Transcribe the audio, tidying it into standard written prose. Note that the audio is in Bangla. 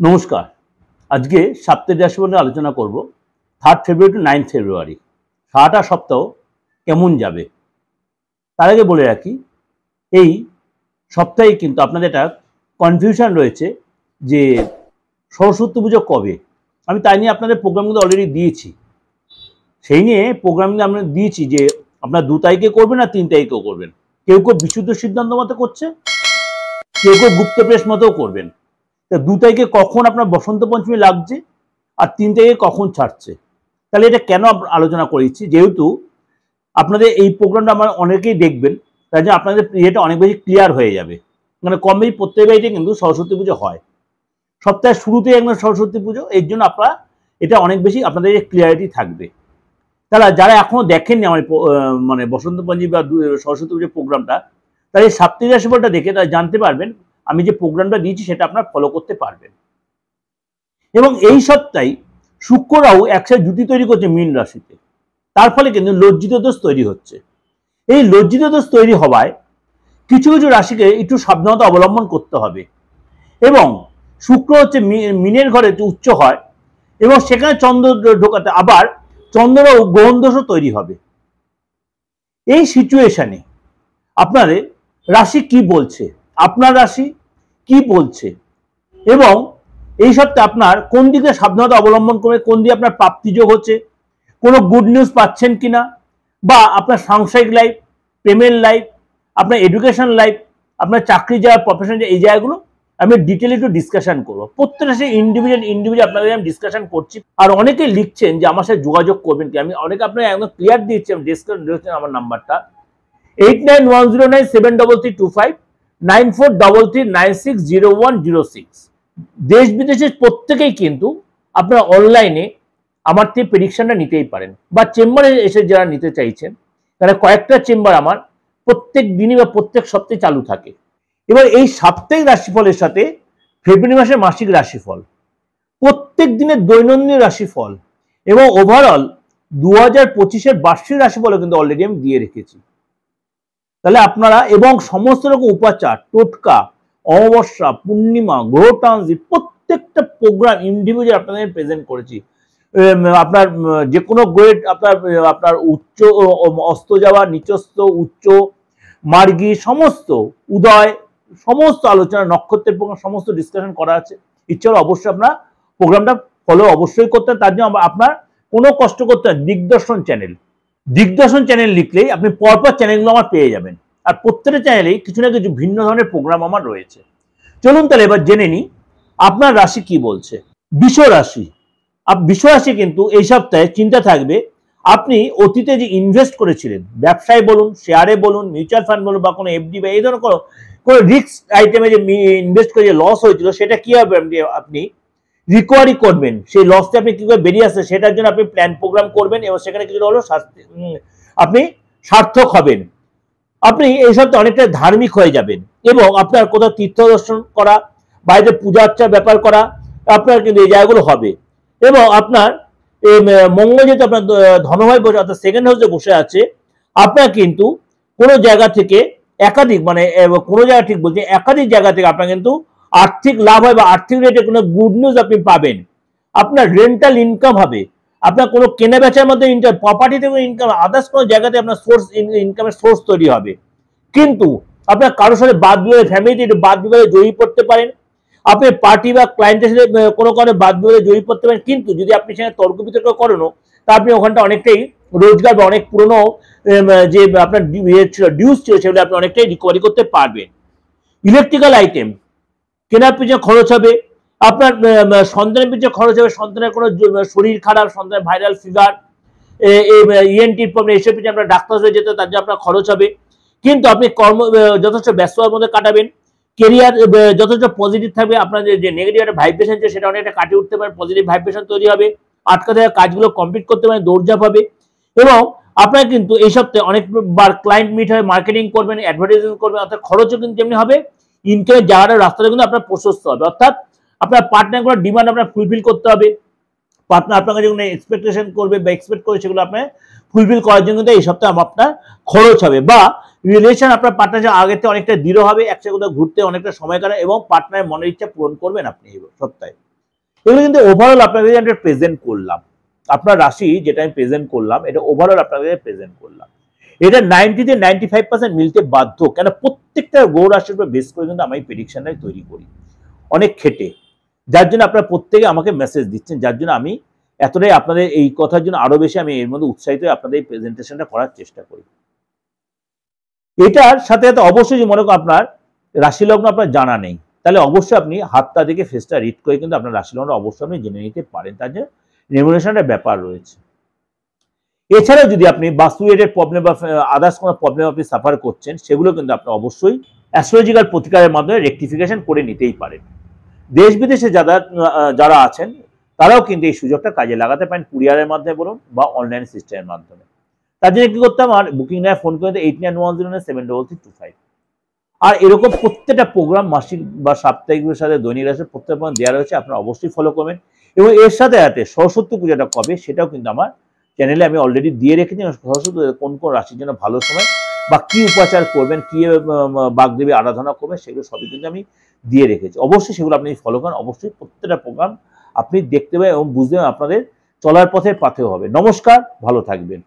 নমস্কার। আজকে সাপ্তাহিক রাশিফল নিয়ে আলোচনা করব 3 ফেব্রুয়ারি টু 9 ফেব্রুয়ারি। সারাটা সপ্তাহ কেমন যাবে তার আগে বলে রাখি, এই সপ্তাহে কিন্তু আপনাদের একটা কনফিউশন রয়েছে যে সরস্বতী পুজো কবে। আমি তাই নিয়ে আপনাদের প্রোগ্রামগুলো অলরেডি দিয়েছি। সেই নিয়ে প্রোগ্রামগুলো আমরা দিয়েছি যে আপনার 2 তারিখে করবেন না 3 তারিখেও করবেন। কেউ কেউ বিশুদ্ধ সিদ্ধান্ত মতো করছে, কেউ কেউ গুপ্ত প্রেস মতেও করবেন। 2 তারিখে কখন আপনার বসন্ত পঞ্চমী লাগছে আর 3 তারিখে কখন ছাড়ছে, তাহলে এটা কেন আলোচনা করেছি, যেহেতু আপনাদের এই প্রোগ্রামটা আমার অনেকেই দেখবেন, তাই জন্য আপনাদের ইয়েটা অনেক বেশি ক্লিয়ার হয়ে যাবে। মানে কম বেশি প্রত্যেক বাড়িতে কিন্তু সরস্বতী পুজো হয়, সপ্তাহের শুরুতেই একদম সরস্বতী পুজো। এর জন্য আপনারা এটা অনেক বেশি আপনাদের ক্লিয়ারিটি থাকবে। তারা যারা এখনো দেখেননি আমার মানে বসন্ত পঞ্চমী বা সরস্বতী পুজোর প্রোগ্রামটা, তারা এই সাপ্তাহিক রাশিফলটা দেখে তারা জানতে পারবেন আমি যে প্রোগ্রামটা দিয়েছি সেটা আপনারা ফলো করতে পারবেন। এবং এই সপ্তাহে শুক্ররাও একসাথে জুতি তৈরি করছে মীন রাশিতে, তার ফলে কিন্তু লজ্জিত দোষ তৈরি হচ্ছে। এই লজ্জিত দোষ তৈরি হওয়ায় কিছু কিছু রাশিকে একটু সাবধানতা অবলম্বন করতে হবে। এবং শুক্র হচ্ছে মীনের ঘরে উচ্চ হয় এবং সেখানে চন্দ্র ঢোকাতে আবার চন্দ্ররাও গ্রহণ দোষও তৈরি হবে। এই সিচুয়েশনে আপনাদের রাশি কি বলছে, আপনার রাশি কি বলছে, এবং এই সপ্তাহে আপনার কোন দিকে সাবধানতা অবলম্বন করে, কোন দিকে আপনার প্রাপ্তিযোগ হচ্ছে, কোনো গুড নিউজ পাচ্ছেন কিনা, বা আপনার সাংসারিক লাইফ, পেমেন্ট লাইফ, আপনার এডুকেশন লাইফ, আপনার চাকরি যাওয়ার প্রফেশন, এই জায়গাগুলো আমি ডিটেলে একটু ডিসকাশন করবো। প্রত্যেকটা সে ইন্ডিভিজুয়াল আপনাদের আমি ডিসকাশন করছি। আর অনেকে লিখছেন যে আমার সাথে যোগাযোগ করবেন কি, আমি অনেকে আপনার একদম ক্লিয়ার দিচ্ছি, আমি ডিসকাশন আমার নাম্বারটা 8910733325 9433960106। দেশ বিদেশের প্রত্যেকেই কিন্তু আপনারা অনলাইনে আমার থেকে প্রেডিকশনটা নিতেই পারেন, বা চেম্বারে এসে যারা নিতে চাইছেন তারা কয়েকটা চেম্বার আমার প্রত্যেক দিনই বা প্রত্যেক সপ্তাহে চালু থাকে। এবার এই সাপ্তাহিক রাশিফলের সাথে ফেব্রুয়ারি মাসের মাসিক রাশিফল, প্রত্যেক দিনের দৈনন্দিন রাশিফল এবং ওভারঅল 2025-এর বার্ষিক রাশিফলও কিন্তু অলরেডি আমি দিয়ে রেখেছি। তাহলে আপনারা এবং সমস্ত রকম উপাচার, টোটকা, অমাবস্যা, পূর্ণিমা, গ্রহ ট্রানজিট, প্রত্যেকটা প্রোগ্রাম ইন্ডিভিজুয়াল আপনাদের প্রেজেন্ট করেছি। আপনার যে কোনো গ্রেড, আপনার উচ্চ অস্ত যাওয়া, নিচস্থ, উচ্চ, মার্গী, সমস্ত উদয়, সমস্ত আলোচনা, নক্ষত্রের প্রোগ্রাম সমস্ত ডিসকাশন করা আছে। ইচ্ছে হলে অবশ্যই আপনার প্রোগ্রামটা ফলো অবশ্যই করতে, তার জন্য আপনার কোনো কষ্ট করতে হয়। দিগদর্শন চ্যানেল লিখলেই আপনি পরপর চ্যানেলগুলো আমার পেয়ে যাবেন। আর প্রত্যেকটা চ্যানেলেই কিছু না কিছু ভিন্ন ধরনের প্রোগ্রাম আমার রয়েছে। চলুন তাহলে এবার জেনে নিই আপনার রাশি কি বলছে। বৃষ রাশি, কিন্তু এই সপ্তাহে চিন্তা থাকবে, আপনি অতীতে যে ইনভেস্ট করেছিলেন, ব্যবসায় বলুন, শেয়ারে বলুন, মিউচুয়াল ফান্ড বলুন, বা কোনো এফডি বা এই ধরনের কোনো রিস্ক আইটেমে যে ইনভেস্ট করে যে লস হয়েছিল, সেটা কিভাবে আপনি রিকভারি করবেন, সেই লসটা আপনি কি করে বেরিয়ে আসছে, সেটার জন্য আপনি প্ল্যান প্রোগ্রাম করবেন এবং সেখানে কিছু হলো আপনি সার্থক হবেন। আপনি এই সপ্তাহে অনেকটা ধার্মিক হয়ে যাবেন এবং আপনার কোথাও তীর্থ দর্শন করা, বাইরে পূজা অর্চার ব্যাপার করা, আপনার কিন্তু এই জায়গাগুলো হবে। এবং আপনার মঙ্গল যেহেতু আপনার ধনভাই বসে, অর্থাৎ সেকেন্ড হাউসে বসে আছে, আপনার কিন্তু কোনো জায়গা থেকে একাধিক, মানে কোনো জায়গা ঠিক বলছে, একাধিক জায়গা থেকে আপনার কিন্তু আর্থিক লাভ হয় বা আর্থিক রেটে কোনো গুড নিউজ আপনি পাবেন। আপনার রেন্টাল ইনকাম হবে, আপনার কোনো কেনা বেচার মধ্যে ইনকাম, প্রপার্টি থেকে ইনকাম, আদার্স কোনো জায়গাতে আপনার সোর্স, ইনকামের সোর্স তৈরি হবে। কিন্তু আপনার কারোর সাথে বাদ বিবাদে, ফ্যামিলিতে একটু বাদ বিবাদে জড়িয়ে পড়তে পারেন, আপনি পার্টি বা ক্লায়েন্টের সাথে কোনো কারণে বাদ বিবাদে জড়িয়ে পড়তে পারেন। কিন্তু যদি আপনি সেখানে তর্ক বিতর্ক করেনও, তা আপনি ওখানটা অনেকটাই রোজগার বা অনেক পুরনো যে আপনার ডিউস ছিল সেগুলো আপনি অনেকটাই রিকভারি করতে পারবেন। ইলেকট্রিক্যাল আইটেম কেনার পিছনে খরচ হবে, আপনার সন্তানের পিছনে খরচ হবে, সন্তানের কোনো শরীর খারাপ, সন্তানের ভাইরাল ফিভার, ইএনটির প্রবলেম, এসব পিছনে আপনার ডাক্তার হয়ে যেতে, তার জন্য আপনার খরচ হবে। কিন্তু আপনি যথেষ্ট ব্যস্ততার মধ্যে কাটাবেন, কেরিয়ার যথেষ্ট পজিটিভ থাকবে, আপনার যে নেগেটিভ একটা ভাইব্রেশন আছে সেটা অনেকটা কাটিয়ে উঠতে পারেন, পজিটিভ ভাইব্রেশন তৈরি হবে, আটকা থাকা কাজগুলো কমপ্লিট করতে পারেন, দৌড়ঝাঁপ হবে। এবং আপনার কিন্তু এই সপ্তাহে অনেকবার ক্লায়েন্ট মিট হবে, মার্কেটিং করবেন, অ্যাডভার্টাইজিং করবেন, অর্থাৎ খরচও কিন্তু যেমনি হবে, ইনকামের জায়গাটা, রাস্তাটা কিন্তু আপনার প্রশস্ত হবে। অর্থাৎ আপনার পার্টনারগুলোর ডিমান্ড আপনার ফুলফিল করতে হবে, পার্টনার আপনার কাছে যেগুলো এক্সপেকটেশন করবে বা এক্সপেক্ট করে সেগুলো আপনার ফুলফিল করার জন্য কিন্তু এই সপ্তাহে আপনার খরচ হবে। বা রিলেশন আপনার পার্টনার আগের থেকে অনেকটা দৃঢ় হবে, একসাথে কোথাও ঘুরতে অনেকটা সময় কাটায় এবং পার্টনারের মনের ইচ্ছা পূরণ করবেন আপনি এই সপ্তাহে। এগুলো কিন্তু ওভারঅল আপনাদের একটা প্রেজেন্ট করলাম, আপনার রাশি যেটা আমি প্রেজেন্ট করলাম এটা ওভারঅল আপনাদের প্রেজেন্ট করলাম। এটা 90-95% মিলতে বাধ্য, কেন প্রত্যেকটা গ্রহ রাশির উপর বেস করে কিন্তু আমি প্রেডিকশনটাই তৈরি করি অনেক খেটে, যার জন্য আপনারা প্রত্যেকে আমাকে মেসেজ দিচ্ছেন, যার জন্য আমি এতটাই আপনাদের এই কথার জন্য আরো বেশি আমি এর মধ্যে উৎসাহিত হয়ে আপনাদের এই প্রেজেন্টেশনটা করার চেষ্টা করি। এটার সাথে সাথে অবশ্যই যে মনে করেন আপনার রাশি লগ্ন আপনার জানা নেই, তাহলে অবশ্যই আপনি হাতটা দেখে ফেসটা রিড করে কিন্তু আপনার রাশি লগ্ন অবশ্যই আপনি জেনে নিতে পারেন, তার জন্য রেমুনেশনের ব্যাপার রয়েছে। এছাড়াও যদি আপনি বাস্তু রিলেটেড প্রবলেম বা আদার্স কোনো প্রবলেম আপনি সাফার করছেন, সেগুলো কিন্তু আপনি অবশ্যই অ্যাস্ট্রোলজিক্যাল প্রতিকারের মাধ্যমে রেকটিফিকেশন করে নিতেই পারেন। দেশ বিদেশে যারা আছেন তারাও কিন্তু এই সুযোগটা কাজে লাগাতে পারেন, কুরিয়ারের মাধ্যমে বলুন বা অনলাইন সিস্টেমের মাধ্যমে। তার জন্য কি করতে আমার বুকিং নেয় ফোন করে 8910973325। আর এরকম প্রত্যেকটা প্রোগ্রাম মাসিক বা সাপ্তাহিকের সাথে দৈনিক রাশি প্রত্যেক প্রোগ্রাম দেওয়া রয়েছে, আপনারা অবশ্যই ফলো করবেন। এবং এর সাথে সাথে সরস্বতী পূজাটা কবে সেটাও কিন্তু আমার চ্যানেলে আমি অলরেডি দিয়ে রেখেছি। সরস্বতী কোন কোন রাশির জন্য ভালো সময় বা কি উপাচার করবেন, কি বাগদেবী আরাধনা করবেন, সেগুলো সবই কিন্তু আমি দিয়ে রেখেছি। অবশ্যই সেগুলো আপনি ফলো করেন, অবশ্যই প্রত্যেকটা প্রোগ্রাম আপনি দেখতে পাবেন এবং বুঝতে পারবেন আপনাদের চলার পথের পাথেয় হবে। নমস্কার, ভালো থাকবেন।